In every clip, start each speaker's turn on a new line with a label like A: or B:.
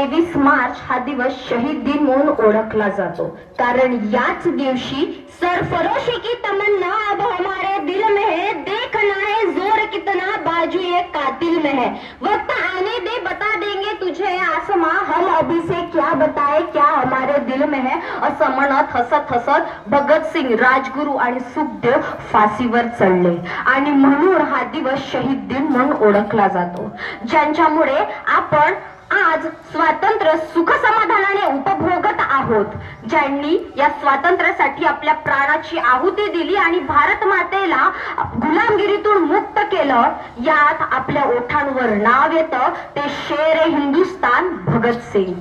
A: 23 मार्च हा दिवस शहीद दिन म्हणून ओळखला जातो, कारण याच दिवशी सरफरोशी की तमन्ना अब हमारे दिल में है, देखना है जोर कितना बाजू ये कातिल में है, वक्त आने दे बता देंगे तुझे आसमां, हम अभी से क्या बताए क्या हमारे दिल में है, असं म्हणत हसत हसत भगतसिंग, राजगुरू आणि सुखदेव फाशीवर चढले आणि म्हणून हा दिवस शहीद दिन म्हणून ओळखला जातो, ज्यांच्यामुळे आपण आज स्वातंत्र्य सुख समाधानाने उपभोगत आहोत, ज्यांनी या स्वातंत्र्यासाठी आपल्या प्राणाची आहुती दिली आणि भारत मातेला गुलामगिरीतून मुक्त केलं, यात आपल्या ओठांवर नाव येतं ते शेर हिंदुस्तान भगतसिंग.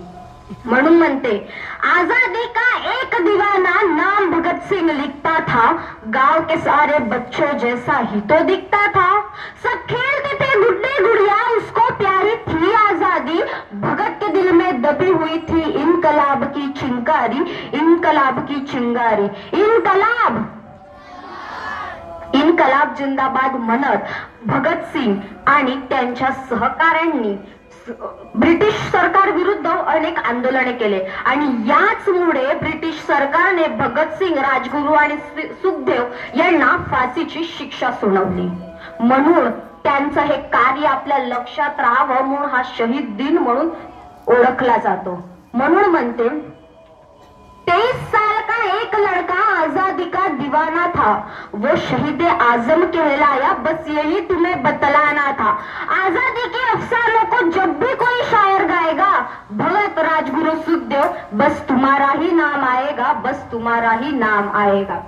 A: म्हणून म्हणते, आजादी का एक दीवाना नाम भगत सिंह लिखता था, गांव के सारे बच्चों जैसा ही तो दिखता था, सब खेलते थे गुड्डे गुड़िया उसको प्यारी थी आजादी, भगत के दिल में दबी हुई थी इनकलाब की चिंगारी, इनकलाब की चिंगारी, इनकलाब इनकलाब जिंदाबाद म्हणत भगतसिंग आणि त्यांच्या सहकाऱ्यांनी ब्रिटिश सरकार विरुद्ध अनेक आंदोलने केले आणि याचमुळे ब्रिटिश सरकारने भगतसिंग, राजगुरू आणि सुखदेव यांना फाशीची शिक्षा सुनावली. म्हणून त्यांचं हे कार्य आपल्या लक्षात राहावं म्हणून हा शहीद दिन म्हणून ओळखला जातो. म्हणून म्हणते, 23 साल का एक लड़का आजादी का दीवाना था, वो शहीद आजम कहलाया, बस यही तुम्हें बतलाना था, आजादी के अफसानों को जब भी कोई शायर गाएगा, भगत, राजगुरु, सुखदेव, बस तुम्हारा ही नाम आएगा, बस तुम्हारा ही नाम आएगा.